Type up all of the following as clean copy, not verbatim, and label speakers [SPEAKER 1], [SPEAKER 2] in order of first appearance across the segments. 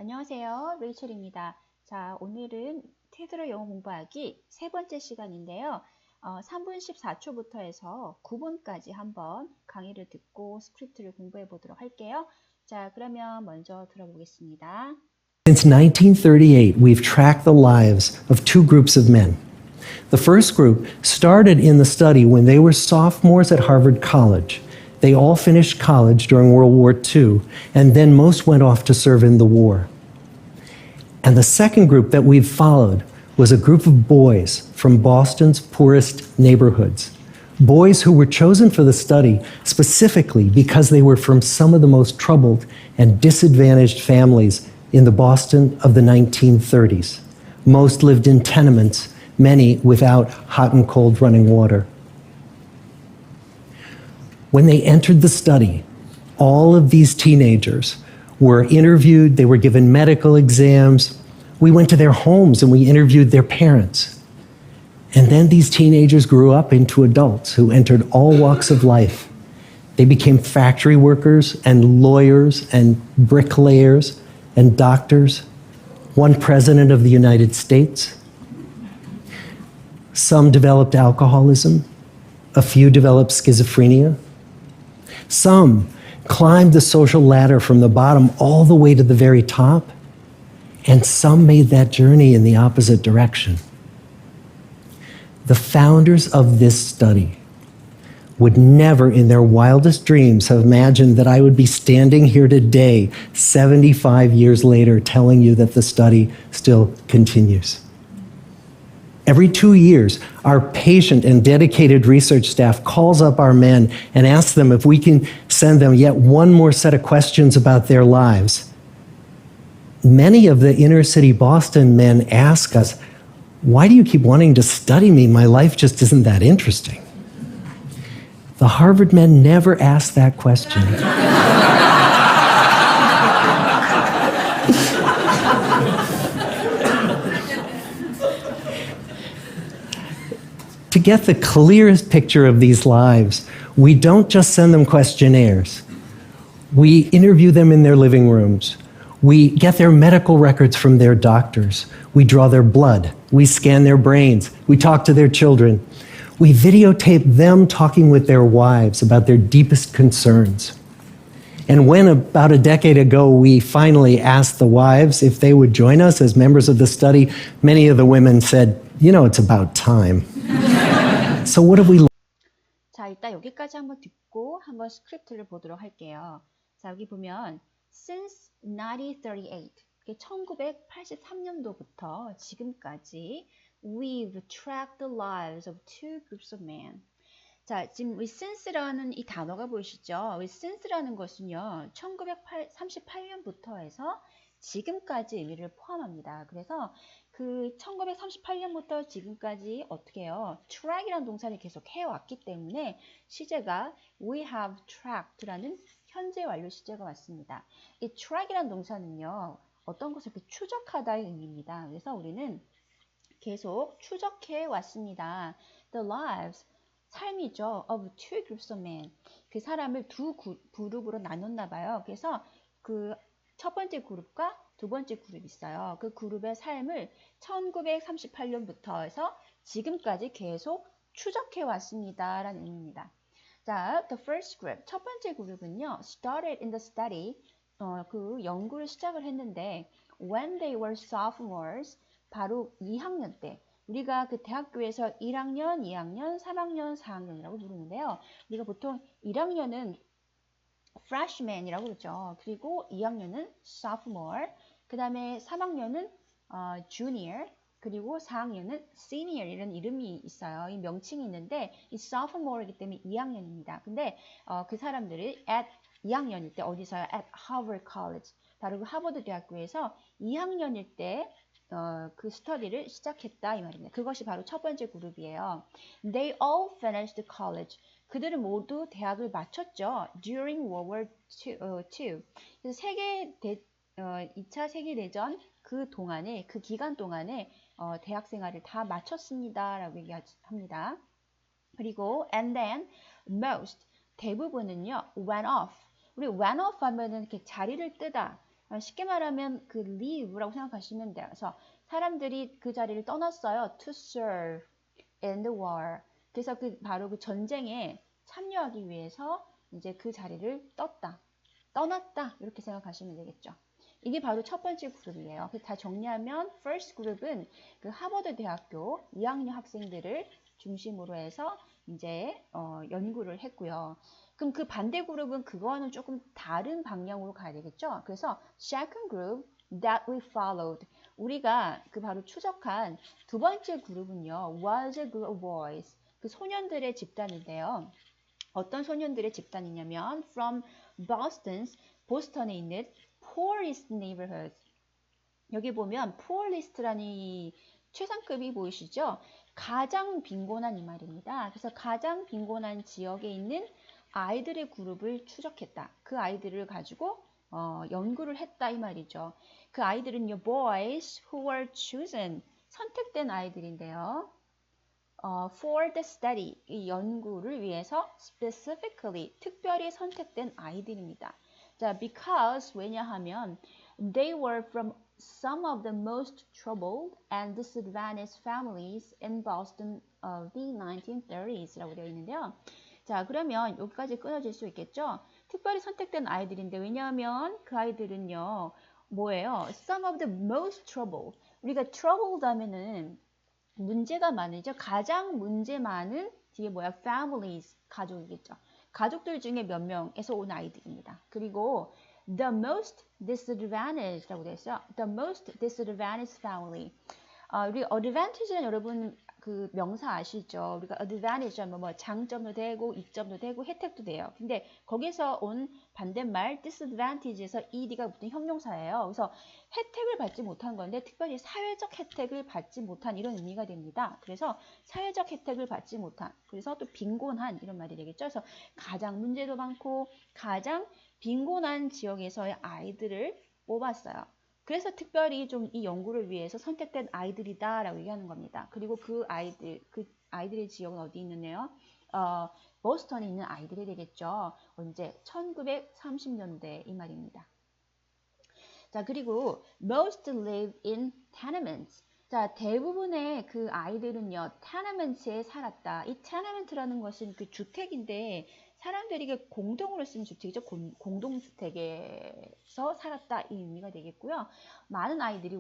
[SPEAKER 1] 안녕하세요. 레이첼입니다. 자, 오늘은 테드로 영어 공부하기 세 번째 시간인데요. 3분 14초부터 해서 9분까지 한번 강의를 듣고 스크립트를 공부해 보도록 할게요. 자, 그러면 먼저 들어보겠습니다.
[SPEAKER 2] Since 1938, we've tracked the lives of two groups of men. The first group started in the study when they were sophomores at Harvard College. They all finished college during World War II, and then most went off to serve in the war. And the second group that we've followed was a group of boys from Boston's poorest neighborhoods. Boys who were chosen for the study specifically because they were from some of the most troubled and disadvantaged families in the Boston of the 1930s. Most lived in tenements, many without hot and cold running water. When they entered the study, all of these teenagers were interviewed, they were given medical exams. We went to their homes and we interviewed their parents. And then these teenagers grew up into adults who entered all walks of life. They became factory workers and lawyers and bricklayers and doctors, one president of the United States. Some developed alcoholism, a few developed schizophrenia. Some climbed the social ladder from the bottom all the way to the very top, and some made that journey in the opposite direction. The founders of this study would never in their wildest dreams have imagined that I would be standing here today, 75 years later, telling you that the study still continues. Every 2 years, our patient and dedicated research staff calls up our men and asks them if we can send them yet one more set of questions about their lives. Many of the inner city Boston men ask us, "Why do you keep wanting to study me? My life just isn't that interesting." The Harvard men never asked that question. To get the clearest picture of these lives, we don't just send them questionnaires. We interview them in their living rooms. We get their medical records from their doctors. We draw their blood. We scan their brains. We talk to their children. We videotape them talking with their wives about their deepest concerns. And when about a decade ago we finally asked the wives if they would join us as members of the study, many of the women said, "It's about time." So what have we learned?
[SPEAKER 1] 자, 일단 여기까지 한번 듣고 한번 스크립트를 보도록 할게요. 자, 여기 보면 since 1938, 1983년도부터 지금까지 we've tracked the lives of two groups of men. 자, 지금 since라는 이 단어가 보이시죠? since라는 것은요, 1938년부터 해서 지금까지 의미를 포함합니다. 그래서 그 1938년부터 지금까지 어떻게 해요? track이라는 동사를 계속 해왔기 때문에 시제가 we have tracked라는 현재 완료 시제가 왔습니다. 이 track이라는 동사는요, 어떤 것을 추적하다의 의미입니다. 그래서 우리는 계속 추적해 왔습니다. The lives, 삶이죠. of two groups of men. 그 사람을 두 그룹으로 나눴나 봐요. 그래서 그 첫 번째 그룹과 두 번째 그룹이 있어요. 그 그룹의 삶을 1938년부터 해서 지금까지 계속 추적해 왔습니다. 라는 의미입니다. 자, the first group. 첫 번째 그룹은요. started in the study. 그 연구를 시작을 했는데 when they were sophomores. 바로 2학년 때. 우리가 그 대학교에서 1학년, 2학년, 3학년, 4학년이라고 부르는데요. 우리가 보통 1학년은 freshman이라고 그러죠. 그리고 2학년은 sophomore, 그 다음에 3학년은 junior, 그리고 4학년은 senior 이런 이름이 있어요. 이 명칭이 있는데 이 sophomore이기 때문에 2학년입니다. 근데 그 사람들이 at 2학년일 때 어디서요? at Harvard College. 바로 그 하버드 대학교에서 2학년일 때 그 스터디를 시작했다 이 말입니다. 그것이 바로 첫 번째 그룹이에요. They all finished college. 그들은 모두 대학을 마쳤죠. During World War II. 그래서 2차 세계대전 그 동안에, 그 기간 동안에 대학 생활을 다 마쳤습니다. 라고 얘기합니다. 그리고 and then most, 대부분은요, went off. 우리 went off 하면은 이렇게 자리를 뜨다, 쉽게 말하면 그 leave라고 생각하시면 돼요. 그래서 사람들이 그 자리를 떠났어요. to serve in the war. 그래서 바로 그 전쟁에 참여하기 위해서 이제 그 자리를 떠났다. 이렇게 생각하시면 되겠죠. 이게 바로 첫 번째 그룹이에요. 그래서 다 정리하면 first 그룹은 그 하버드 대학교 2학년 학생들을 중심으로 해서 이제 연구를 했고요. 그럼 그 반대 그룹은 그거와는 조금 다른 방향으로 가야 되겠죠. 그래서 second group that we followed. 우리가 그 바로 추적한 두 번째 그룹은요. was a group of boys. 그 소년들의 집단인데요. 어떤 소년들의 집단이냐면 from Boston's 보스턴에 있는 poorest neighborhoods. 여기 보면 poorest라는 이 최상급이 보이시죠? 가장 빈곤한 이 말입니다. 그래서 가장 빈곤한 지역에 있는 아이들의 그룹을 추적했다. 그 아이들을 가지고 연구를 했다 이 말이죠. 그 아이들은요, boys who were chosen, 선택된 아이들인데요. for the study, 이 연구를 위해서 specifically, 특별히 선택된 아이들입니다. 자, because, 왜냐하면 they were from some of the most troubled and disadvantaged families in Boston of the 1930s라고 되어 있는데요. 자, 그러면 여기까지 끊어질 수 있겠죠? 특별히 선택된 아이들인데, 왜냐하면 그 아이들은요, 뭐예요? Some of the most troubled. 우리가 troubled 하면은 문제가 많으죠. 가장 문제 많은 뒤에 뭐야? families, 가족이겠죠. 가족들 중에 몇 명에서 온 아이들입니다. 그리고 the most disadvantaged라고 되어 있어요. the most disadvantaged family. 우리 advantage는 여러분 그 명사 아시죠? 우리가 advantage 하면 뭐 장점도 되고 이점도 되고 혜택도 돼요. 근데 거기서 온 반대말 disadvantage에서 ed가 붙은 형용사예요. 그래서 혜택을 받지 못한 건데 특별히 사회적 혜택을 받지 못한 이런 의미가 됩니다. 그래서 사회적 혜택을 받지 못한, 그래서 또 빈곤한 이런 말이 되겠죠. 그래서 가장 문제도 많고 가장 빈곤한 지역에서의 아이들을 뽑았어요. 그래서 특별히 좀 이 연구를 위해서 선택된 아이들이다라고 얘기하는 겁니다. 그리고 그 아이들의 지역은 어디 있느냐요? 보스턴에 있는 아이들이 되겠죠. 언제? 1930년대 이 말입니다. 자, 그리고 most live in tenements. 자, 대부분의 그 아이들은요, tenements에 살았다. 이 tenement라는 것은 그 주택인데 사람들이 이게 공동으로 쓰는 주택이죠. 공동주택에서 살았다 이 의미가 되겠고요. 많은 아이들이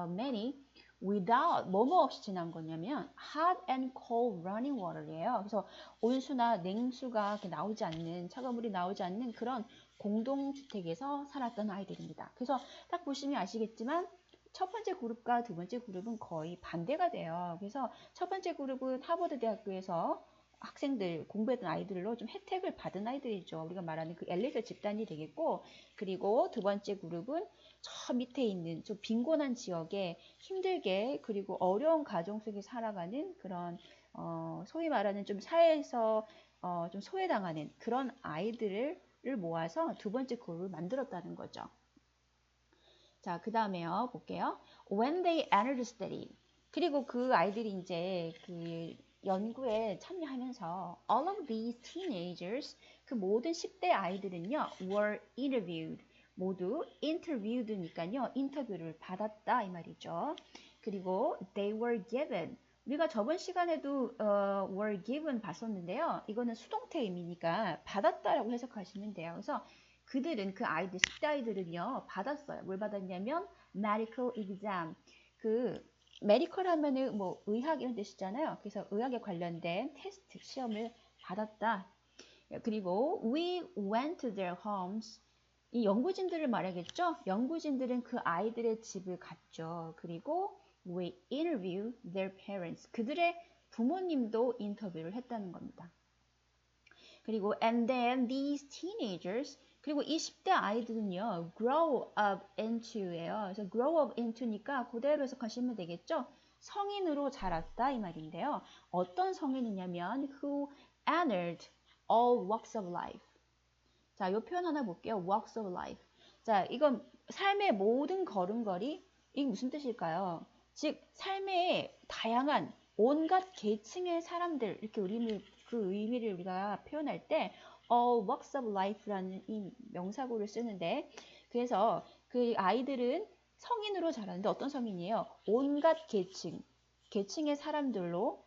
[SPEAKER 1] many without 뭐뭐 없이 지난 거냐면 hot and cold running water이에요. 그래서 온수나 냉수가 나오지 않는 차가운 물이 나오지 않는 그런 공동주택에서 살았던 아이들입니다. 그래서 딱 보시면 아시겠지만 첫 번째 그룹과 두 번째 그룹은 거의 반대가 돼요. 그래서 첫 번째 그룹은 하버드 대학교에서 학생들, 공부했던 아이들로 좀 혜택을 받은 아이들이죠. 우리가 말하는 그 엘리트 집단이 되겠고, 그리고 두 번째 그룹은 저 밑에 있는 좀 빈곤한 지역에 힘들게 그리고 어려운 가정 속에 살아가는 그런 소위 말하는 좀 사회에서 좀 소외당하는 그런 아이들을 모아서 두 번째 그룹을 만들었다는 거죠. 자, 그 다음에요. 볼게요. When they entered the study. 그리고 그 아이들이 이제 그 연구에 참여하면서 all of these teenagers, 그 모든 10대 아이들은요, were interviewed. 모두 interviewed니까요, 인터뷰를 받았다 이 말이죠. 그리고 they were given. 우리가 저번 시간에도 were given 봤었는데요. 이거는 수동태 의미니까 받았다라고 해석하시면 돼요. 그래서 그들은 그 아이들 10대 아이들은요 받았어요. 뭘 받았냐면 medical exam. 그 메디컬 하면은 뭐 의학 이런 뜻이잖아요. 그래서 의학에 관련된 테스트 시험을 받았다. 그리고 we went to their homes. 이 연구진들을 말하겠죠. 연구진들은 그 아이들의 집을 갔죠. 그리고 we interviewed their parents. 그들의 부모님도 인터뷰를 했다는 겁니다. 그리고 and then these teenagers, 그리고 이 10대 아이들은요 grow up into예요. 그래서 grow up into니까 그대로 해석하시면 되겠죠. 성인으로 자랐다 이 말인데요. 어떤 성인이냐면 who entered all walks of life. 자, 이 표현 하나 볼게요. walks of life. 자, 이건 삶의 모든 걸음걸이. 이게 무슨 뜻일까요? 즉 삶의 다양한 온갖 계층의 사람들, 이렇게 그 의미를 우리가 표현할 때 all walks of life라는 이 명사구를 쓰는데, 그래서 그 아이들은 성인으로 자라는데 어떤 성인이에요? 온갖 계층의 사람들로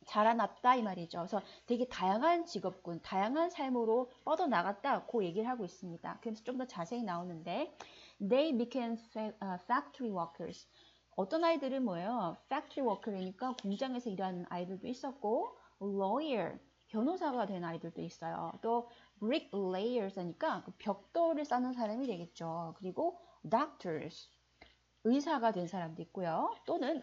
[SPEAKER 1] 자라났다 이 말이죠. 그래서 되게 다양한 직업군, 다양한 삶으로 뻗어나갔다 그 얘기를 하고 있습니다. 그래서 좀 더 자세히 나오는데 They became factory workers. 어떤 아이들은 뭐예요? factory worker이니까 공장에서 일하는 아이들도 있었고 lawyer, 변호사가 된 아이들도 있어요. 또 bricklayers 하니까 벽돌을 쌓는 사람이 되겠죠. 그리고 doctors, 의사가 된 사람도 있고요. 또는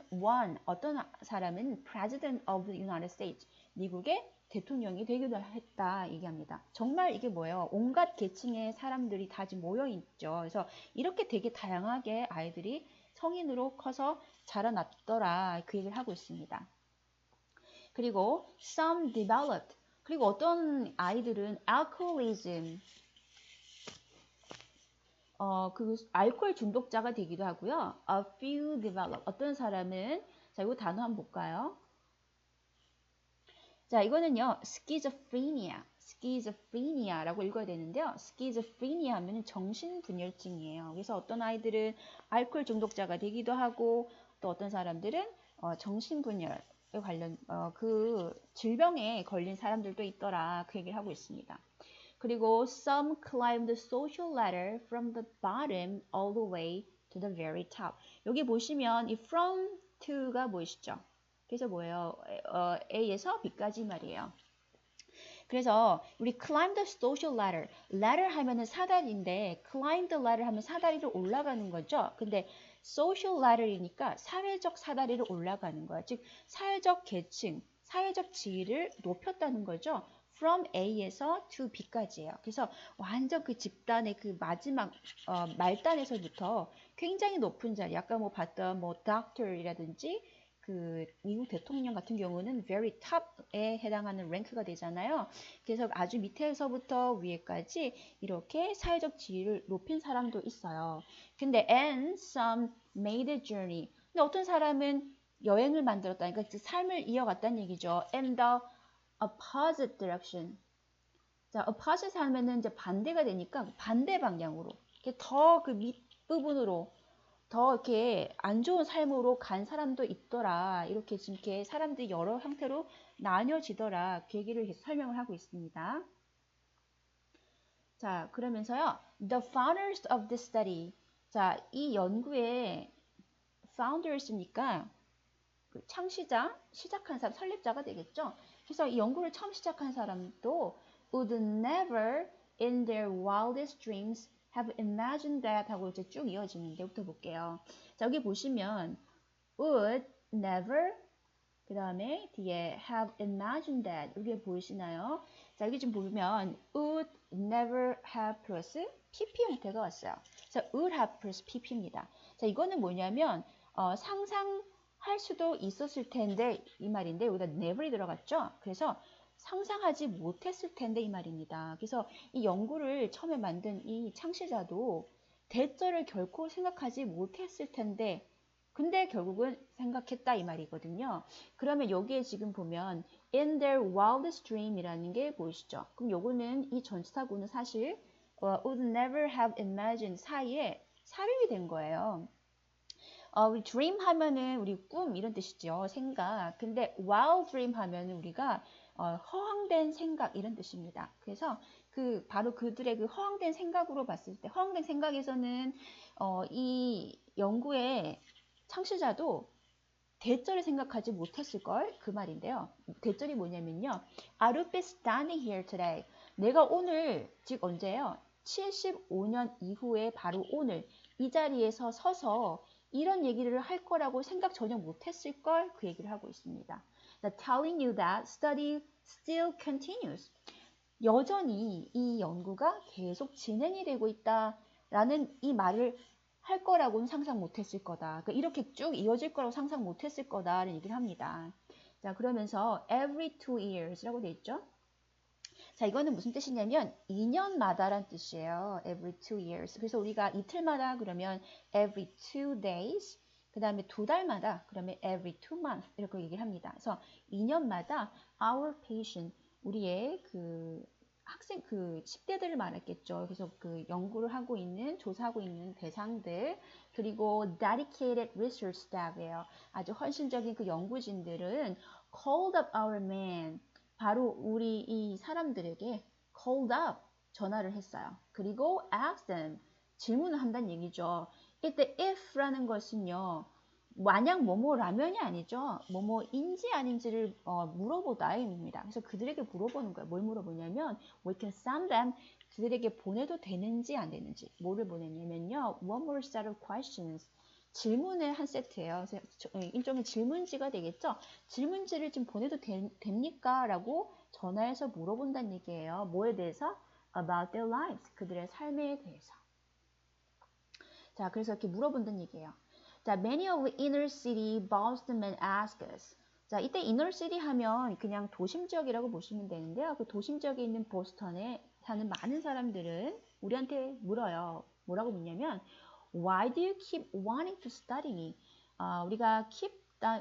[SPEAKER 1] 어떤 사람은 President of the United States, 미국의 대통령이 되기도 했다 얘기합니다. 정말 이게 뭐예요? 온갖 계층의 사람들이 다 지금 모여 있죠. 그래서 이렇게 되게 다양하게 아이들이 성인으로 커서 자라났더라 그 얘기를 하고 있습니다. 그리고 some developed, 그리고 어떤 아이들은 alcoholism, 그 알코올 중독자가 되기도 하고요. A few develop. 어떤 사람은 자, 이거 단어 한번 볼까요? 자, 이거는요. schizophrenia라고 읽어야 되는데요. schizophrenia 하면 정신분열증이에요. 그래서 어떤 아이들은 알코올 중독자가 되기도 하고 또 어떤 사람들은 정신분열에 관련 그 질병에 걸린 사람들도 있더라. 그 얘기를 하고 있습니다. 그리고 some climbed the social ladder from the bottom all the way to the very top. 여기 보시면 이 from to가 보이시죠? 그래서 뭐예요? A에서 B까지 말이에요. 그래서 우리 climb the social ladder, ladder 하면은 사다리인데 climb the ladder 하면 사다리를 올라가는 거죠. 근데 social ladder이니까 사회적 사다리를 올라가는 거야. 즉 사회적 계층, 사회적 지위를 높였다는 거죠. from A에서 to B까지예요. 그래서 완전 그 집단의 그 마지막 말단에서부터 굉장히 높은 자리, 아까 뭐 봤던 뭐 doctor이라든지 그 미국 대통령 같은 경우는 very top에 해당하는 랭크가 되잖아요. 그래서 아주 밑에서부터 위에까지 이렇게 사회적 지위를 높인 사람도 있어요. 근데 and some made a journey. 근데 어떤 사람은 여행을 만들었다. 그러니까 삶을 이어갔다는 얘기죠. And the opposite direction. 자, opposite 하면은 이제 반대가 되니까 반대 방향으로. 더 그 밑부분으로 더 이렇게 안 좋은 삶으로 간 사람도 있더라. 이렇게 지금 이렇게 사람들이 여러 형태로 나뉘어지더라. 그 얘기를 계속 설명을 하고 있습니다. 자, 그러면서요. The founders of this study. 자, 이 연구의 founders니까 그 창시자, 시작한 사람, 설립자가 되겠죠. 그래서 이 연구를 처음 시작한 사람도 would never in their wildest dreams have imagined that 하고 이제 쭉 이어지는데 부터 볼게요. 자, 여기 보시면 would never 그 다음에 뒤에 have imagined that 이게 보이시나요? 자, 여기 지금 보면 would never have 플러스 pp 형태가 왔어요. 자, would have 플러스 pp입니다. 자, 이거는 뭐냐면 상상할 수도 있었을 텐데 이 말인데 여기다 never이 들어갔죠? 그래서 상상하지 못했을 텐데 이 말입니다. 그래서 이 연구를 처음에 만든 이 창시자도 대절을 결코 생각하지 못했을 텐데 근데 결국은 생각했다 이 말이거든요. 그러면 여기에 지금 보면 in their wildest dream이라는 게 보이시죠? 그럼 요거는 이 전치사구는 사실 would never have imagined 사이에 삽입이 된 거예요. 우리 dream 하면은 우리 꿈 이런 뜻이죠. 생각. 근데 wild dream 하면은 우리가 허황된 생각 이런 뜻입니다. 그래서 그 바로 그들의 그 허황된 생각으로 봤을 때 허황된 생각에서는 이 연구의 창시자도 대절을 생각하지 못했을 걸 그 말인데요. 대절이 뭐냐면요. I would be standing here today. 내가 오늘 즉 언제예요? 75년 이후에 바로 오늘 이 자리에서 서서 이런 얘기를 할 거라고 생각 전혀 못했을 걸 그 얘기를 하고 있습니다. Telling you that study still continues. 여전히 이 연구가 계속 진행이 되고 있다라는 이 말을 할 거라고는 상상 못했을 거다. 그러니까 이렇게 쭉 이어질 거라고 상상 못했을 거다라는 얘기를 합니다. 자, 그러면서 every 2 years라고 돼 있죠. 자, 이거는 무슨 뜻이냐면 2년마다란 뜻이에요. every 2 years. 그래서 우리가 이틀마다 그러면 every 2 days. 그 다음에 2달마다 그러면 every 2 months 이렇게 얘기를 합니다. 그래서 2년마다 our patient, 우리의 그 학생 그 10대들을 말했겠죠. 그래서 그 연구를 하고 있는 조사하고 있는 대상들 그리고 dedicated research staff이에요. 아주 헌신적인 그 연구진들은 called up our man 바로 우리 이 사람들에게 called up 전화를 했어요. 그리고 asked them 질문을 한다는 얘기죠. 이때 if라는 것은요. 만약 뭐뭐라면이 아니죠. 뭐뭐인지 아닌지를 물어보다입니다. 그래서 그들에게 물어보는 거예요. 뭘 물어보냐면 we can send them 그들에게 보내도 되는지 안 되는지 뭐를 보내냐면요. one more set of questions 질문의 한 세트예요. 그래서 일종의 질문지가 되겠죠. 질문지를 지금 보내도 됩니까? 라고 전화해서 물어본다는 얘기예요. 뭐에 대해서? about their lives 그들의 삶에 대해서. 자, 그래서 이렇게 물어본다는 얘기예요. 자, many of inner city Bostonmen ask us. 자, 이때 inner city 하면 그냥 도심 지역이라고 보시면 되는데요. 그 도심 지역에 있는 보스턴에 사는 많은 사람들은 우리한테 물어요. 뭐라고 묻냐면 Why do you keep wanting to study me? 우리가 keep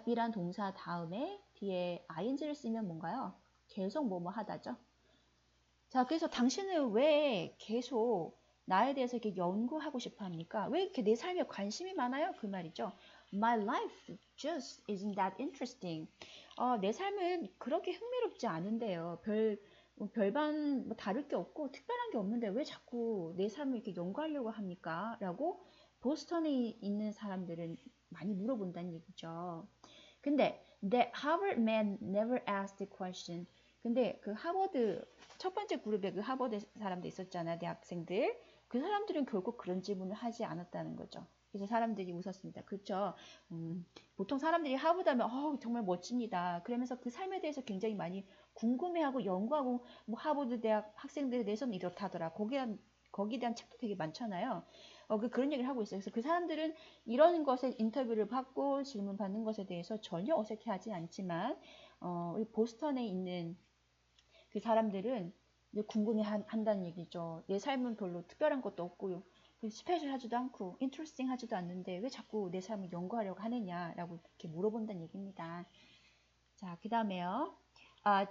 [SPEAKER 1] 이란 동사 다음에 뒤에 ing를 쓰면 뭔가요? 계속 뭐뭐 하다죠. 자, 그래서 당신은 왜 계속 나에 대해서 이렇게 연구하고 싶어 합니까? 왜 이렇게 내 삶에 관심이 많아요? 그 말이죠. My life just isn't that interesting. 내 삶은 그렇게 흥미롭지 않은데요. 별반 뭐 다를 게 없고 특별한 게 없는데 왜 자꾸 내 삶을 이렇게 연구하려고 합니까? 라고 보스턴에 있는 사람들은 많이 물어본다는 얘기죠. 근데 that Harvard man never asked the question. 근데 그 하버드 첫 번째 그룹에 그 하버드 사람들 있었잖아요. 대학생들. 그 사람들은 결국 그런 질문을 하지 않았다는 거죠. 그래서 사람들이 웃었습니다. 그렇죠? 보통 사람들이 하버드 하면 정말 멋집니다. 그러면서 그 삶에 대해서 굉장히 많이 궁금해하고 연구하고 뭐 하버드 대학 학생들에 대해서는 이렇다더라. 거기에 대한 책도 되게 많잖아요. 그런 얘기를 하고 있어요. 그래서 그 사람들은 이런 것에 인터뷰를 받고 질문 받는 것에 대해서 전혀 어색해하지 않지만 우리 보스턴에 있는 그 사람들은 궁금해 한다는 얘기죠. 내 삶은 별로 특별한 것도 없고요. 스페셜하지도 않고 인트레스팅 하지도 않는데 왜 자꾸 내 삶을 연구하려고 하느냐라고 이렇게 물어본다는 얘기입니다. 자, 그 다음에요.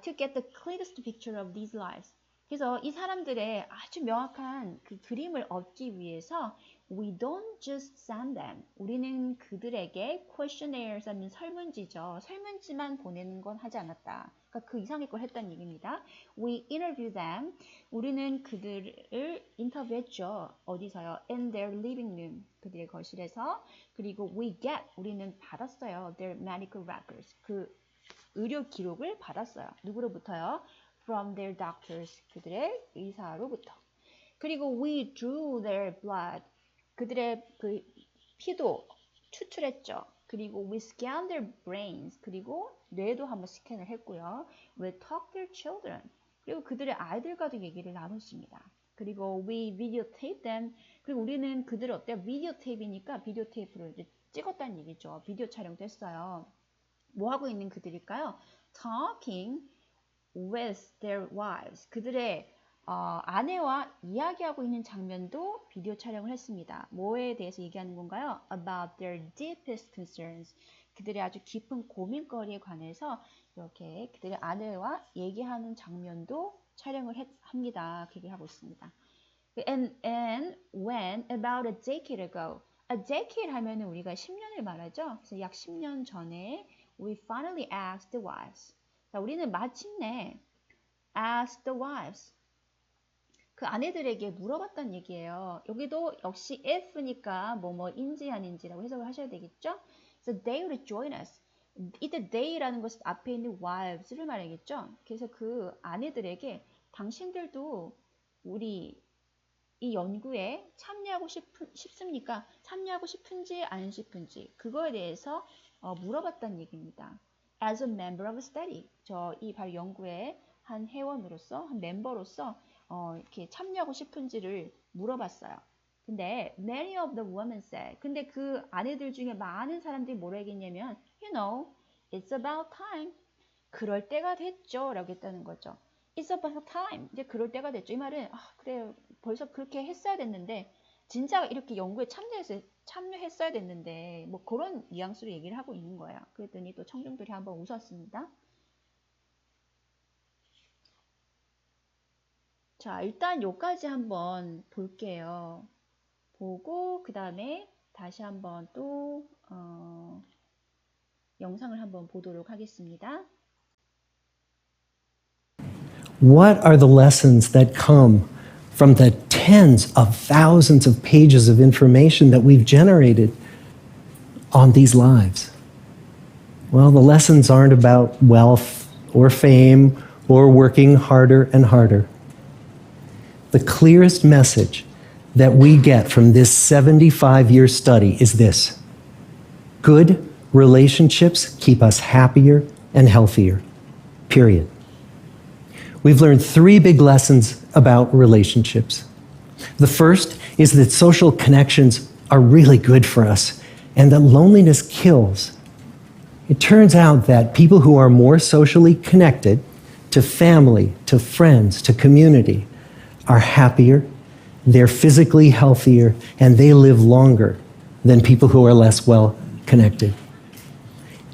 [SPEAKER 1] To get the clearest picture of these lives. 그래서 이 사람들의 아주 명확한 그 그림을 얻기 위해서 we don't just send them. 우리는 그들에게 questionnaires 하는 설문지죠. 설문지만 보내는 건 하지 않았다. 그러니까 그 이상의 걸 했다는 얘기입니다. We interview them. 우리는 그들을 인터뷰했죠. 어디서요? In their living room. 그들의 거실에서. 그리고 we get. 우리는 받았어요. Their medical records. 그 의료 기록을 받았어요. 누구로부터요? From their doctors. 그들의 의사로부터. 그리고 we drew their blood. 그들의 그 피도 추출했죠. 그리고 we scanned their brains. 그리고 뇌도 한번 스캔을 했고요. We talked their children. 그리고 그들의 아이들과도 얘기를 나눴습니다. 그리고 we videotaped them. 그리고 우리는 그들을 어때요? 비디오 테이프니까 비디오 테이프를 찍었다는 얘기죠. 비디오 촬영도 했어요. 뭐 하고 있는 그들일까요? Talking with their wives. 그들의 아내와 이야기하고 있는 장면도 비디오 촬영을 했습니다. 뭐에 대해서 얘기하는 건가요? About their deepest concerns. 그들의 아주 깊은 고민거리에 관해서 이렇게 그들의 아내와 얘기하는 장면도 촬영을 합니다. 그 얘기를 하고 있습니다. And when about a decade ago. A decade 하면은 우리가 10년을 말하죠. 그래서 약 10년 전에 we finally asked the wives. 자, 우리는 마침내 asked the wives. 그 아내들에게 물어봤다는 얘기예요. 여기도 역시 if니까 뭐뭐인지 아닌지라고 해석을 하셔야 되겠죠? So they would join us. 이때 they라는 것은 앞에 있는 wives를 말하겠죠? 그래서 그 아내들에게 당신들도 우리 이 연구에 참여하고 싶습니까? 참여하고 싶은지 안 싶은지 그거에 대해서 물어봤다는 얘기입니다. As a member of a study, 이 바로 연구의 한 회원으로서, 한 멤버로서 이렇게 참여하고 싶은지를 물어봤어요. 근데 many of the women said, 근데 그 아내들 중에 많은 사람들이 뭐라 했냐면, you know, it's about time. 그럴 때가 됐죠. 라고 했다는 거죠. It's about time. 이제 그럴 때가 됐죠. 이 말은 그래요. 벌써 그렇게 했어야 됐는데 진짜 이렇게 연구에 참여했어야 됐는데 뭐 그런 뉘앙스로 얘기를 하고 있는 거예요. 그랬더니 또 청중들이 한번 웃었습니다. 자, 일단 요까지 한번 볼게요. 보고 그 다음에 다시 한번 또 영상을 한번 보도록 하겠습니다.
[SPEAKER 2] What are the lessons that come from the tens of thousands of pages of information that we've generated on these lives? Well, the lessons aren't about wealth or fame or working harder and harder. The clearest message that we get from this 75-year study is this: good relationships keep us happier and healthier, period. We've learned three big lessons about relationships. The first is that social connections are really good for us and that loneliness kills. It turns out that people who are more socially connected to family, to friends, to community are happier, they're physically healthier, and they live longer than people who are less well connected.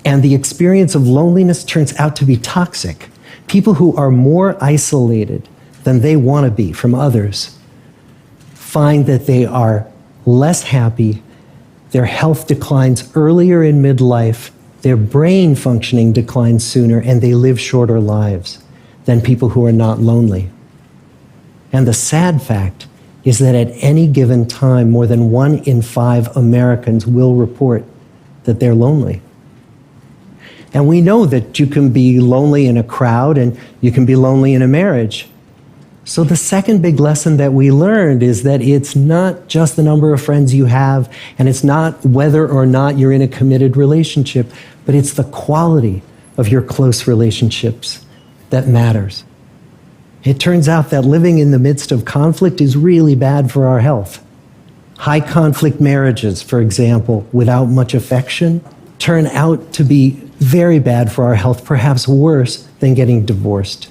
[SPEAKER 2] And the experience of loneliness turns out to be toxic. People who are more isolated than they want to be from others find that they are less happy, their health declines earlier in midlife, their brain functioning declines sooner, and they live shorter lives than people who are not lonely. And the sad fact is that at any given time, more than 1 in 5 Americans will report that they're lonely. And we know that you can be lonely in a crowd and you can be lonely in a marriage. So the second big lesson that we learned is that it's not just the number of friends you have, and it's not whether or not you're in a committed relationship, but it's the quality of your close relationships that matters. It turns out that living in the midst of conflict is really bad for our health. High conflict marriages, for example, without much affection, turn out to be very bad for our health, perhaps worse than getting divorced.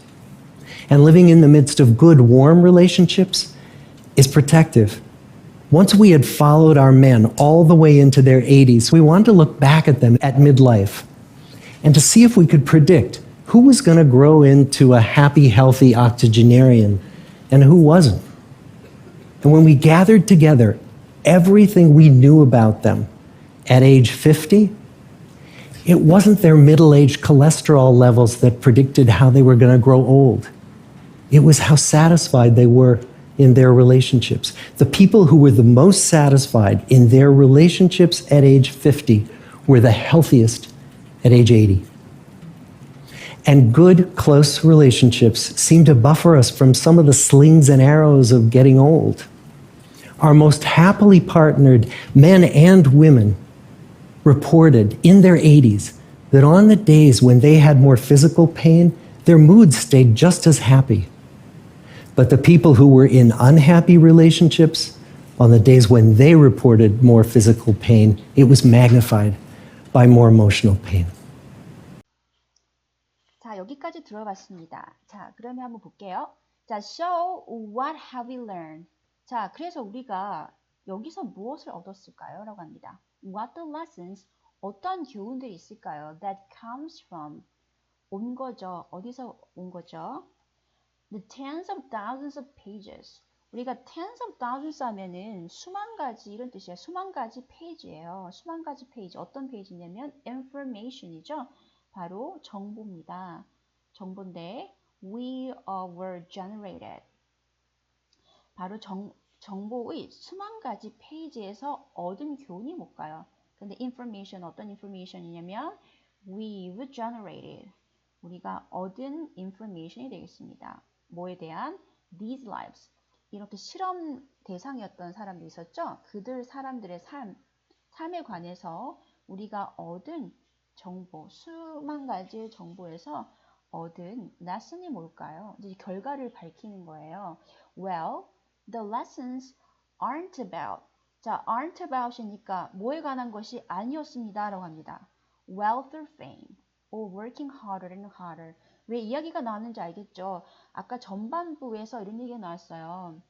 [SPEAKER 2] And living in the midst of good, warm relationships is protective. Once we had followed our men all the way into their 80s, we wanted to look back at them at midlife and to see if we could predict who was going to grow into a happy, healthy octogenarian and who wasn't. And when we gathered together everything we knew about them at age 50, it wasn't their middle-aged cholesterol levels that predicted how they were going to grow old. It was how satisfied they were in their relationships. The people who were the most satisfied in their relationships at age 50 were the healthiest at age 80. And good, close relationships seem to buffer us from some of the slings and arrows of getting old. Our most happily partnered men and women reported in their 80s that on the days when they had more physical pain, their moods stayed just as happy. But the people who were in unhappy relationships, on the days when they reported more physical pain, it was magnified by more emotional pain.
[SPEAKER 1] 자, 여기까지 들어봤습니다. 자, 그러면 한번 볼게요. 자, so what have we learned? 자, 그래서 우리가 여기서 무엇을 얻었을까요? 라고 합니다. What the lessons, 어떤 교훈들이 있을까요? That comes from, 온 거죠. 어디서 온 거죠? The tens of thousands of pages. 우리가 tens of thousands 하면은 수만 가지 이런 뜻이에요. 수만 가지 페이지예요. 수만 가지 페이지. 어떤 페이지냐면 information이죠. 바로 정보입니다. 정보인데 we were generated. 바로 정보의 수만 가지 페이지에서 얻은 교훈이 뭘까요? 근데 information 어떤 information이냐면 we've generated. 우리가 얻은 information이 되겠습니다. 뭐에 대한? These lives. 이렇게 실험 대상이었던 사람도 있었죠? 그들 사람들의 삶에 관해서 우리가 얻은 정보, 수만 가지의 정보에서 얻은 lesson이 뭘까요? 이제 결과를 밝히는 거예요. Well, the lessons aren't about. 자, aren't about이니까 뭐에 관한 것이 아니었습니다. 라고 합니다. Wealth or fame, or working harder and harder. 왜 이야기가 나왔는지 알겠죠? 아까 전반부에서 이런 얘기가 나왔어요.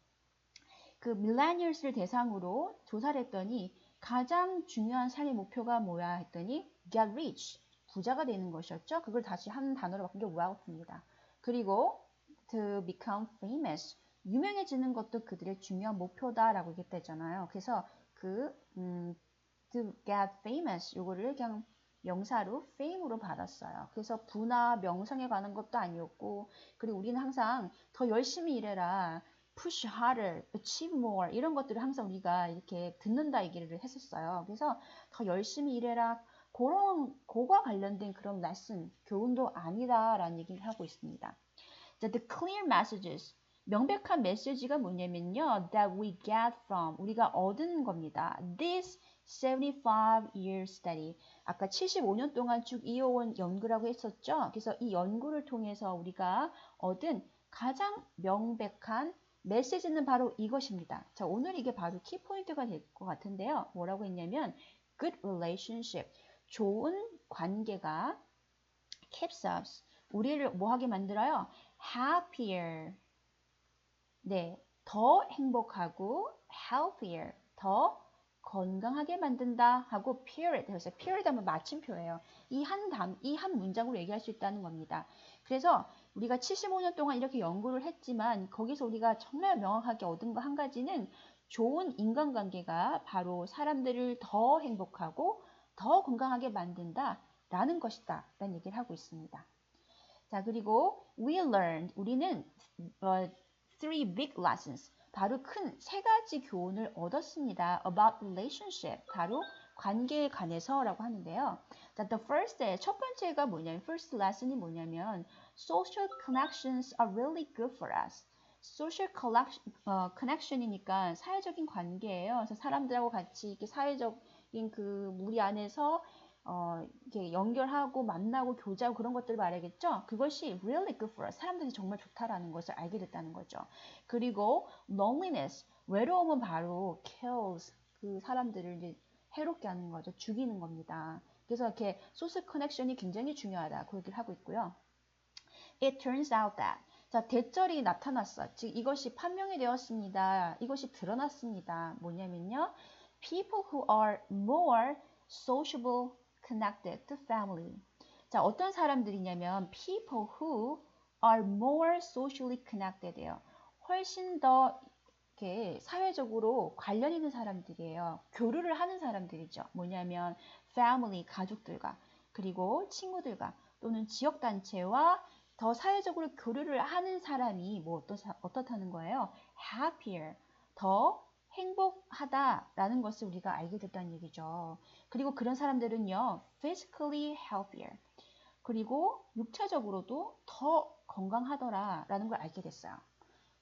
[SPEAKER 1] 그 밀레니얼스를 대상으로 조사를 했더니 가장 중요한 삶의 목표가 뭐야 했더니 get rich, 부자가 되는 것이었죠. 그걸 다시 한 단어로 바꾼 게 wealth입니다. 그리고 to become famous, 유명해지는 것도 그들의 중요한 목표다라고 얘기했잖아요. 그래서 to get famous 요거를 그냥 명사로 fame으로 받았어요. 그래서 부나 명성에 관한 것도 아니었고, 그리고 우리는 항상 더 열심히 일해라, push harder, achieve more 이런 것들을 항상 우리가 이렇게 듣는다 얘기를 했었어요. 그래서 더 열심히 일해라, 그과 관련된 그런 레슨, 교훈도 아니다라는 얘기를 하고 있습니다. 자, the clear messages, 명백한 메시지가 뭐냐면요, that we get from, 우리가 얻은 겁니다. This 75 year study, 아까 75년 동안 쭉 이어온 연구라고 했었죠. 그래서 이 연구를 통해서 우리가 얻은 가장 명백한 메시지는 바로 이것입니다. 자, 오늘 이게 바로 키포인트가 될 것 같은데요. 뭐라고 했냐면 good relationship, 좋은 관계가 keeps us, 우리를 뭐하게 만들어요? happier, 네, 더 행복하고 healthier, 더 건강하게 만든다 하고 period, 그래서 period 하면 마침표예요. 이 한 문장으로 얘기할 수 있다는 겁니다. 그래서 우리가 75년 동안 이렇게 연구를 했지만 거기서 우리가 정말 명확하게 얻은 거 한 가지는 좋은 인간관계가 바로 사람들을 더 행복하고 더 건강하게 만든다 라는 것이다 라는 얘기를 하고 있습니다. 자, 그리고 we learned, 우리는 three big lessons, 바로 큰 세 가지 교훈을 얻었습니다. about relationship, 바로 관계에 관해서라고 하는데요. 자, the first, 첫 번째가 뭐냐면, first lesson이 뭐냐면 social connections are really good for us. social connection이니까 사회적인 관계예요. 그래서 사람들하고 같이 이렇게 사회적인 그 무리 안에서 이렇게 연결하고 만나고 교제하고 그런 것들을 말하겠죠. 그것이 really good for us. 사람들이 정말 좋다라는 것을 알게 됐다는 거죠. 그리고 loneliness, 외로움은 바로 kills, 그 사람들을 이제 해롭게 하는 거죠. 죽이는 겁니다. 그래서 이렇게 social connection이 굉장히 중요하다. 그 얘기를 하고 있고요. It turns out that, 자, 대절이 나타났어. 즉 이것이 판명이 되었습니다. 이것이 드러났습니다. 뭐냐면요. People who are more sociable connected to family. 자, 어떤 사람들이냐면 people who are more socially connected예요. 훨씬 더 이렇게 사회적으로 관련 있는 사람들이에요. 교류를 하는 사람들이죠. 뭐냐면 family, 가족들과, 그리고 친구들과, 또는 지역단체와 더 사회적으로 교류를 하는 사람이 뭐 어떻다는 거예요? happier, 더 행복하다라는 것을 우리가 알게 됐다는 얘기죠. 그리고 그런 사람들은요, physically healthier, 그리고 육체적으로도 더 건강하더라라는 걸 알게 됐어요.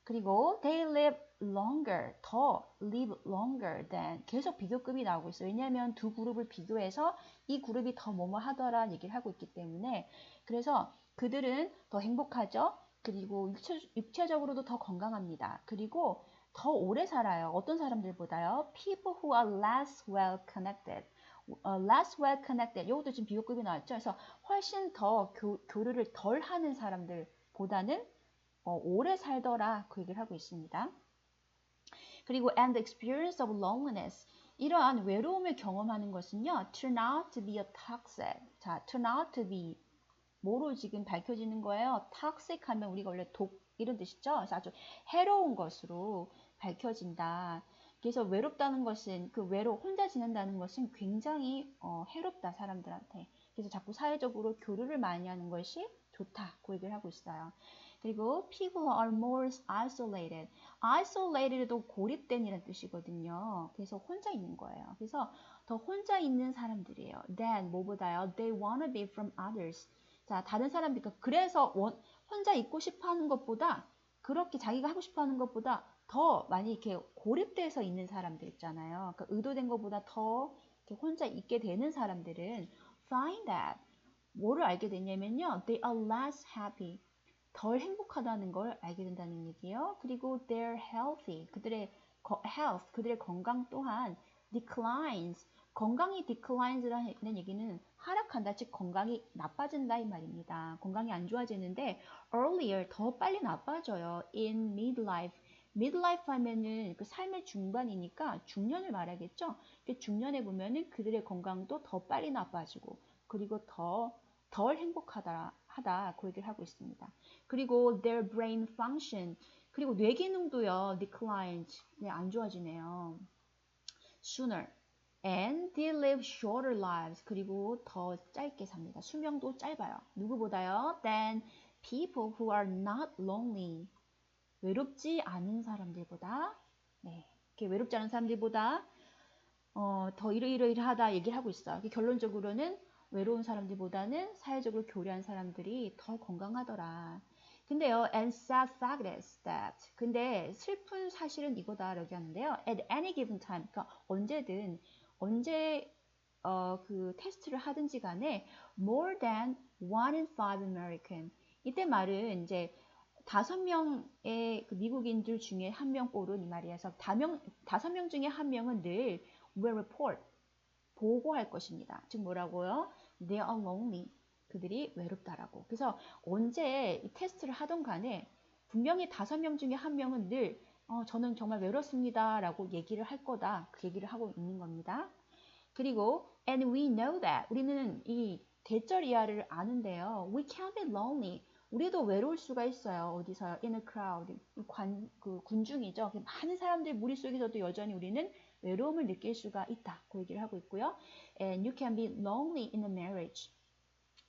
[SPEAKER 1] 그리고 they live longer, 더 live longer than, 계속 비교급이 나오고 있어요. 왜냐하면 두 그룹을 비교해서 이 그룹이 더 뭐뭐 하더라 얘기를 하고 있기 때문에, 그래서 그들은 더 행복하죠. 그리고 육체적으로도 더 건강합니다. 그리고 더 오래 살아요. 어떤 사람들보다요? People who are less well connected. less well connected. 이것도 지금 비교급이 나왔죠. 그래서 훨씬 더 교류를 덜 하는 사람들보다는 오래 살더라. 그 얘기를 하고 있습니다. 그리고 and the experience of loneliness. 이러한 외로움을 경험하는 것은요. turn out to be a toxic. 자, turn out to be. 뭐로 지금 밝혀지는 거예요? toxic 하면 우리가 원래 독 이런 뜻이죠. 그래서 아주 해로운 것으로 밝혀진다. 그래서 외롭다는 것은 혼자 지낸다는 것은 굉장히 해롭다 사람들한테. 그래서 자꾸 사회적으로 교류를 많이 하는 것이 좋다. 그 얘기를 하고 있어요. 그리고 people are more isolated. isolated도 고립된 이라는 뜻이거든요. 그래서 혼자 있는 거예요. 그래서 더 혼자 있는 사람들이에요. than 뭐보다요? They want to be from others. 자, 다른 사람들과 그래서 혼자 있고 싶어 하는 것보다, 그렇게 자기가 하고 싶어 하는 것보다 더 많이 이렇게 고립돼서 있는 사람들 있잖아요. 그러니까 의도된 것보다 더 이렇게 혼자 있게 되는 사람들은 find that, 뭐를 알게 됐냐면요. They are less happy. 덜 행복하다는 걸 알게 된다는 얘기예요. 그리고 they're healthy. 그들의 health, 그들의 건강 또한 declines. 건강이 declines라는 얘기는 하락한다, 즉 건강이 나빠진다 이 말입니다. 건강이 안 좋아지는데 earlier, 더 빨리 나빠져요. in midlife. midlife 하면은 그 삶의 중반이니까 중년을 말하겠죠. 중년에 보면은 그들의 건강도 더 빨리 나빠지고, 그리고 덜 행복하다 그 얘기를 하고 있습니다. 그리고 their brain function, 그리고 뇌 기능도요. declines. 네, 안 좋아지네요. sooner. And they live shorter lives. 그리고 더 짧게 삽니다. 수명도 짧아요. 누구보다요? Than people who are not lonely. 외롭지 않은 사람들보다, 네, 이렇게 외롭지 않은 사람들보다 더 이러이러하다 얘기를 하고 있어요. 결론적으로는 외로운 사람들보다는 사회적으로 교류한 사람들이 더 건강하더라. 근데요, and sad fact is that. 근데 슬픈 사실은 이거다라고 하는데요. At any given time, 그러니까 언제 그 테스트를 하든지 간에 more than 1 in 5 American. 이때 말은 이제 5명의 그 미국인들 중에 한 명 꼴은 이 말이어서 5명 중에 한 명은 늘 will report 보고할 것입니다. 즉 뭐라고요? They are lonely. 그들이 외롭다라고. 그래서 언제 이 테스트를 하던 간에 분명히 5명 중에 한 명은 늘 저는 정말 외롭습니다 라고 얘기를 할 거다. 그 얘기를 하고 있는 겁니다. 그리고 and we know that. 우리는 이 대절 이하를 아는데요. We can be lonely. 우리도 외로울 수가 있어요. 어디서요? In a crowd. 그 군중이죠. 많은 사람들 무리 속에서도 여전히 우리는 외로움을 느낄 수가 있다. 그 얘기를 하고 있고요. And you can be lonely in a marriage.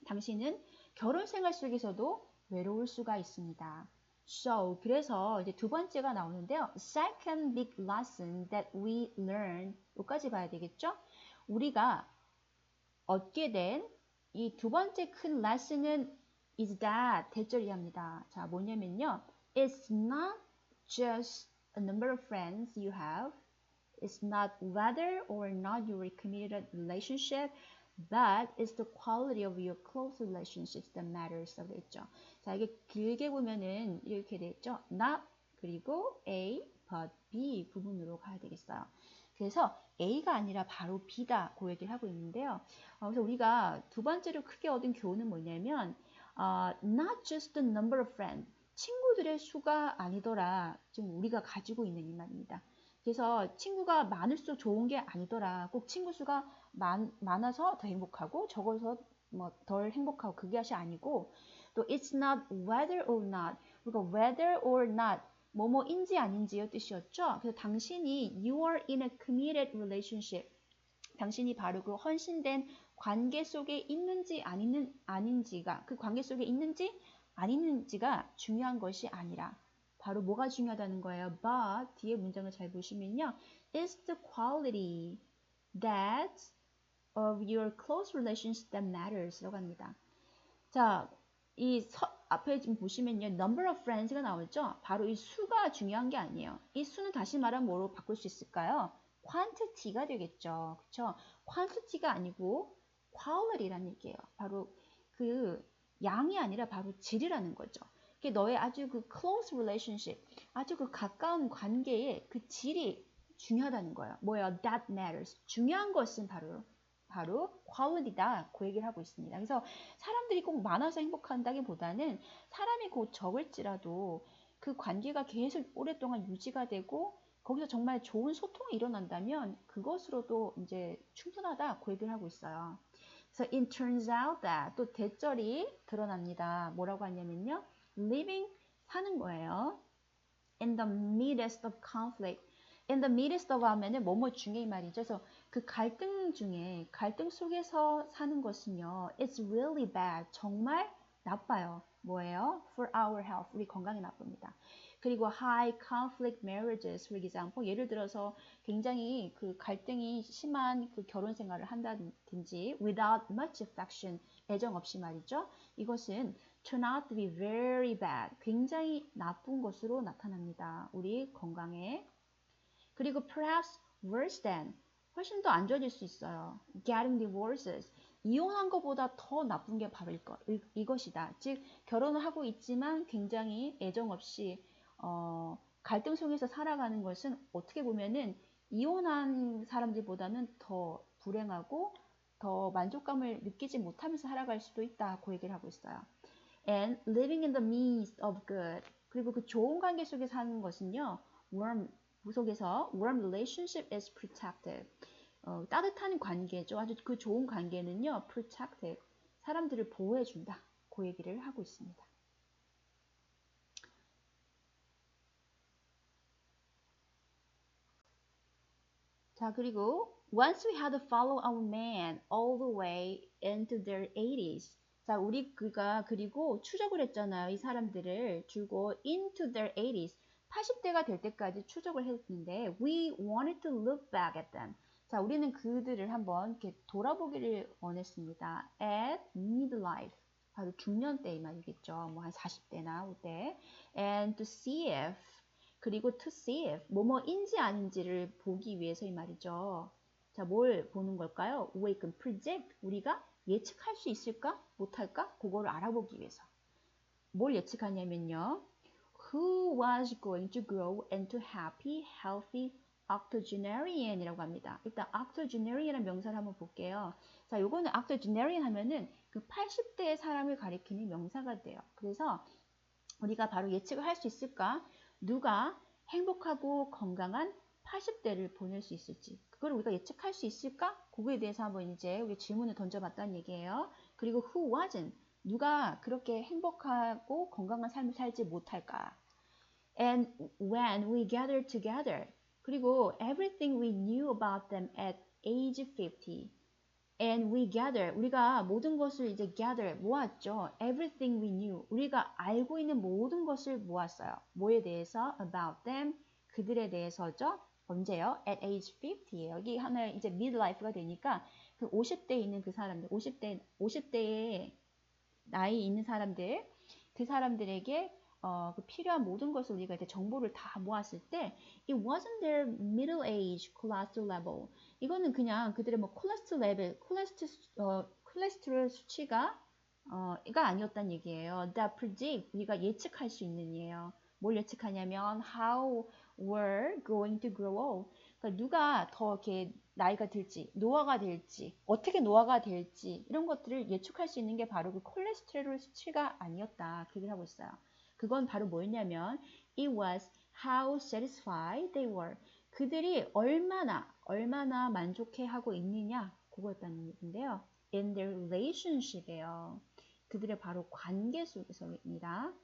[SPEAKER 1] 당신은 결혼 생활 속에서도 외로울 수가 있습니다. So, 그래서 이제 두 번째가 나오는데요. Second big lesson that we learn. 여기까지 봐야 되겠죠? 우리가 얻게 된 이 두 번째 큰 lesson은 is that 대절이합니다. 자, 뭐냐면요. It's not just a number of friends you have. It's not whether or not you're committed relationship, but it's the quality of your close relationships that matters. 라고 했죠. 자, 이게 길게 보면은 이렇게 돼 있죠. Not 그리고 A, but B 부분으로 가야 되겠어요. 그래서 A가 아니라 바로 B다. 그 얘기를 하고 있는데요. 그래서 우리가 두 번째로 크게 얻은 교훈은 뭐냐면 not just the number of friends. 친구들의 수가 아니더라. 지금 우리가 가지고 있는 이 말입니다. 그래서 친구가 많을수록 좋은 게 아니더라. 꼭 친구 수가 많아서 더 행복하고 적어서 뭐 덜 행복하고 그게 것이 아니고 또 it's not whether or not. 그러니까 whether or not 뭐뭐인지 아닌지의 뜻이었죠. 그래서 당신이 you are in a committed relationship. 당신이 바로 그 헌신된 관계 속에 있는지 아닌지가 그 관계 속에 있는지 아닌지가 중요한 것이 아니라 바로 뭐가 중요하다는 거예요. But 뒤에 문장을 잘 보시면요. It's the quality that of your close relations that matters 라고 합니다. 자, 앞에 지금 보시면요. number of friends가 나오죠. 바로 이 수가 중요한 게 아니에요. 이 수는 다시 말하면 뭐로 바꿀 수 있을까요? quantity가 되겠죠. 그쵸? quantity가 아니고 quality라는 얘기예요. 바로 그 양이 아니라 바로 질이라는 거죠. 그게 너의 아주 그 close relationship, 아주 그 가까운 관계의 그 질이 중요하다는 거예요. 뭐예요? That matters. 중요한 것은 바로 quality다. 그 얘기를 하고 있습니다. 그래서 사람들이 꼭 많아서 행복한다기보다는 사람이 곧 적을지라도 그 관계가 계속 오랫동안 유지가 되고 거기서 정말 좋은 소통이 일어난다면 그것으로도 이제 충분하다. 그 얘기를 하고 있어요. 그래서 it turns out that 또 대절이 드러납니다. 뭐라고 하냐면요. living 사는 거예요. in the midst of conflict. in the midst of 하면은 뭐뭐 중에 이 말이죠. 그래서 그 갈등 중에 갈등 속에서 사는 것은요. it's really bad. 정말 나빠요. 뭐예요? for our health. 우리 건강에 나쁩니다. 그리고 high conflict marriages, for example, 예를 들어서 굉장히 그 갈등이 심한 그 결혼 생활을 한다든지 without much affection, 애정 없이 말이죠. 이것은 turn out to be very bad, 굉장히 나쁜 것으로 나타납니다. 우리 건강에. 그리고 perhaps worse than, 훨씬 더 안 좋아질 수 있어요. getting divorces, 이혼한 것보다 더 나쁜 게 바로 이것이다. 즉 결혼을 하고 있지만 굉장히 애정 없이 갈등 속에서 살아가는 것은 어떻게 보면은 이혼한 사람들보다는 더 불행하고 더 만족감을 느끼지 못하면서 살아갈 수도 있다. 그 얘기를 하고 있어요. And living in the midst of good. 그리고 그 좋은 관계 속에 사는 것은요. warm 속에서 warm relationship is protected. 따뜻한 관계죠. 아주 그 좋은 관계는요. protected. 사람들을 보호해준다. 그 얘기를 하고 있습니다. 자, 그리고 once we had to follow our man all the way into their 80s. 자, 그가 그리고 추적을 했잖아요. 이 사람들을 줄고 into their 80s. 80대가 될 때까지 추적을 했는데 we wanted to look back at them. 자, 우리는 그들을 한번 이렇게 돌아보기를 원했습니다. at midlife. 바로 중년 때이 말이겠죠. 뭐 한 40대나 그때. and to see if 그리고 to see if 뭐뭐인지 아닌지를 보기 위해서 이 말이죠. 자, 뭘 보는 걸까요? We can predict 우리가 예측할 수 있을까? 못할까? 그거를 알아보기 위해서. 뭘 예측하냐면요. Who was going to grow into happy, healthy octogenarian이라고 합니다. 일단 octogenarian이라는 명사를 한번 볼게요. 자, 요거는 octogenarian 하면은 그 80대의 사람을 가리키는 명사가 돼요. 그래서 우리가 바로 예측을 할 수 있을까? 누가 행복하고 건강한 80대를 보낼 수 있을지. 그걸 우리가 예측할 수 있을까? 그거에 대해서 한번 이제 우리 질문을 던져봤다는 얘기예요. 그리고 who wasn't? 누가 그렇게 행복하고 건강한 삶을 살지 못할까? And when we gathered together. 그리고 everything we knew about them at age 50. And we gather, 우리가 모든 것을 이제 gather, 모았죠. Everything we knew, 우리가 알고 있는 모든 것을 모았어요. 뭐에 대해서? About them, 그들에 대해서죠. 언제요? At age 50예요. 여기 하나 이제 midlife가 되니까 그 50대에 있는 그 사람들, 50대에 나이 있는 사람들, 그 사람들에게 그 필요한 모든 것을 우리가 이제 정보를 다 모았을 때 it wasn't their middle age cholesterol level. 이거는 그냥 그들의 뭐 콜레스테롤 수치가 가 아니었단 얘기예요. That predict 우리가 예측할 수 있는 이에요. 뭘 예측하냐면 how we're going to grow old. 그러니까 누가 더 이렇게 나이가 들지, 노화가 될지, 어떻게 노화가 될지 이런 것들을 예측할 수 있는 게 바로 그 콜레스테롤 수치가 아니었다. 그 얘기를 하고 있어요. 그건 바로 뭐였냐면 it was how satisfied they were. 그들이 얼마나 만족해하고 있느냐 그거였다는 얘기인데요. in their relationship이에요. 그들의 바로 관계 속에서입니다.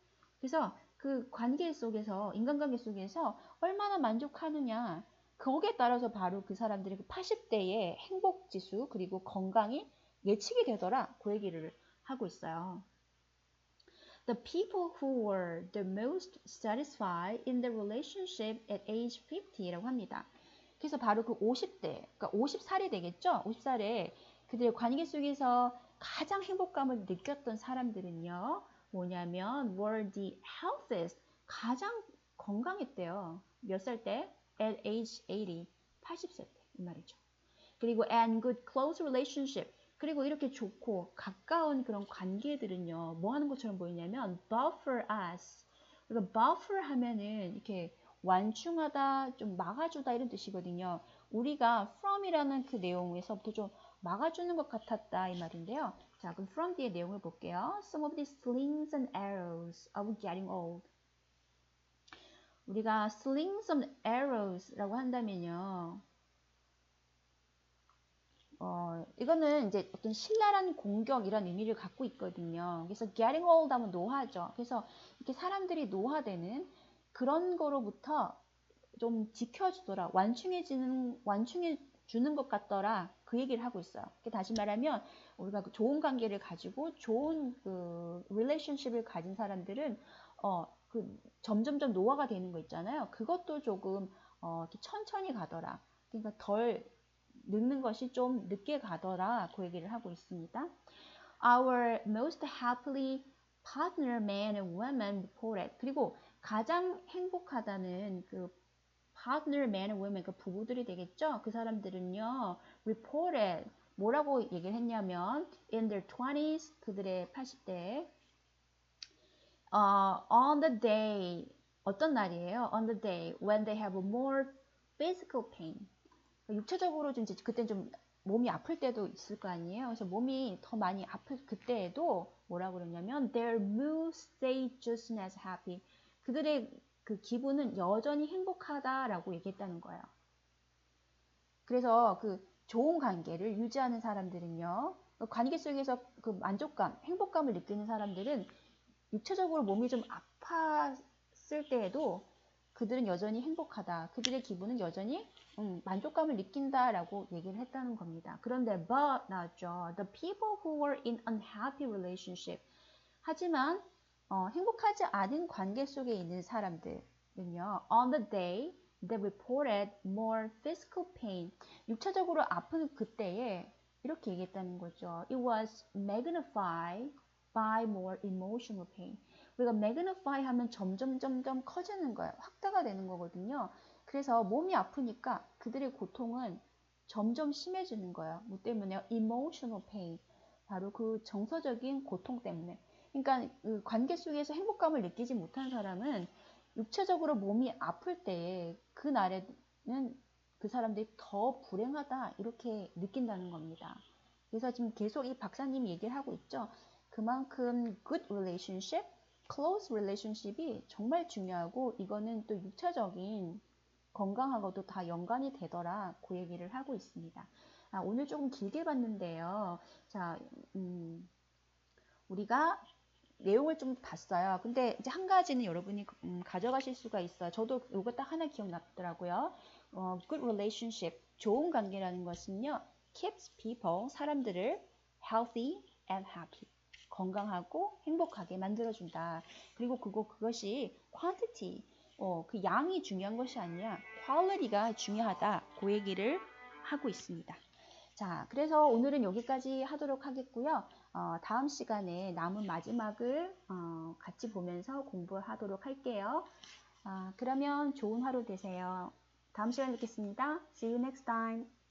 [SPEAKER 1] 그래서 그 관계 속에서 인간관계 속에서 얼마나 만족하느냐 거기에 따라서 바로 그 사람들의 그 80대의 행복 지수 그리고 건강이 예측이 되더라 그 얘기를 하고 있어요. The people who were the most satisfied in the relationship at age 50라고 합니다. 그래서 바로 그 50대, 그러니까 50살이 되겠죠? 50살에 그들의 관계 속에서 가장 행복감을 느꼈던 사람들은요. 뭐냐면 were the healthiest, 가장 건강했대요. 몇 살 때? At age 80, 80살 때 이 말이죠. 그리고 and good close relationship, 그리고 이렇게 좋고 가까운 그런 관계들은요. 뭐 하는 것처럼 보이냐면 buffer us. 그러니까 buffer 하면은 이렇게 완충하다, 좀 막아주다 이런 뜻이거든요. 우리가 from이라는 그 내용에서부터 좀 막아주는 것 같았다 이 말인데요. 자, 그럼 from 뒤에 내용을 볼게요. Some of these slings and arrows of getting old. 우리가 slings and arrows라고 한다면요. 이거는 이제 어떤 신랄한 공격이라는 의미를 갖고 있거든요. 그래서 getting old 하면 노화죠. 그래서 이렇게 사람들이 노화되는 그런 거로부터 좀 지켜주더라. 완충해 주는 것 같더라. 그 얘기를 하고 있어요. 다시 말하면 우리가 좋은 관계를 가지고 좋은 그 relationship을 가진 사람들은 그 점점점 노화가 되는 거 있잖아요. 그것도 조금 이렇게 천천히 가더라. 그러니까 덜 늙는 것이 좀 늦게 가더라. 그 얘기를 하고 있습니다. Our most happily partner men and women reported. 그리고 가장 행복하다는 그 partner men and women, 그 부부들이 되겠죠. 그 사람들은요, reported 뭐라고 얘기를 했냐면 in their 20s, 그들의 80대에 on the day, 어떤 날이에요? On the day when they have more physical pain. 육체적으로 좀 이제 그때 좀 몸이 아플 때도 있을 거 아니에요. 그래서 몸이 더 많이 아플 그때에도 뭐라고 그러냐면 their mood stayed just as happy. 그들의 그 기분은 여전히 행복하다라고 얘기했다는 거예요. 그래서 그 좋은 관계를 유지하는 사람들은요. 관계 속에서 그 만족감, 행복감을 느끼는 사람들은 육체적으로 몸이 좀 아팠을 때에도 그들은 여전히 행복하다. 그들의 기분은 여전히 만족감을 느낀다라고 얘기를 했다는 겁니다. 그런데 but 나왔죠. The people who were in unhappy relationship. 하지만 행복하지 않은 관계 속에 있는 사람들은요. On the day they reported more physical pain. 육체적으로 아픈 그때에 이렇게 얘기했다는 거죠. It was magnified by more emotional pain. 우리가 magnify 하면 점점 커지는 거예요. 확대가 되는 거거든요. 그래서 몸이 아프니까 그들의 고통은 점점 심해지는 거예요. 뭐 때문에요? emotional pain. 바로 그 정서적인 고통 때문에. 그러니까 그 관계 속에서 행복감을 느끼지 못한 사람은 육체적으로 몸이 아플 때에 그 날에는 그 사람들이 더 불행하다 이렇게 느낀다는 겁니다. 그래서 지금 계속 이 박사님이 얘기를 하고 있죠. 그만큼 good relationship, close relationship이 정말 중요하고 이거는 또 육체적인 건강하고도 다 연관이 되더라 그 얘기를 하고 있습니다. 오늘 조금 길게 봤는데요. 자, 우리가 내용을 좀 봤어요. 근데 이제 한 가지는 여러분이 가져가실 수가 있어요. 저도 이거 딱 하나 기억났더라고요. good relationship, 좋은 관계라는 것은요. keeps people, 사람들을 healthy and happy, 건강하고 행복하게 만들어준다. 그리고 그것이 quantity, 그 양이 중요한 것이 아니라 quality가 중요하다. 그 얘기를 하고 있습니다. 자, 그래서 오늘은 여기까지 하도록 하겠고요. 다음 시간에 남은 마지막을 같이 보면서 공부하도록 할게요. 그러면 좋은 하루 되세요. 다음 시간에 뵙겠습니다. See you next time.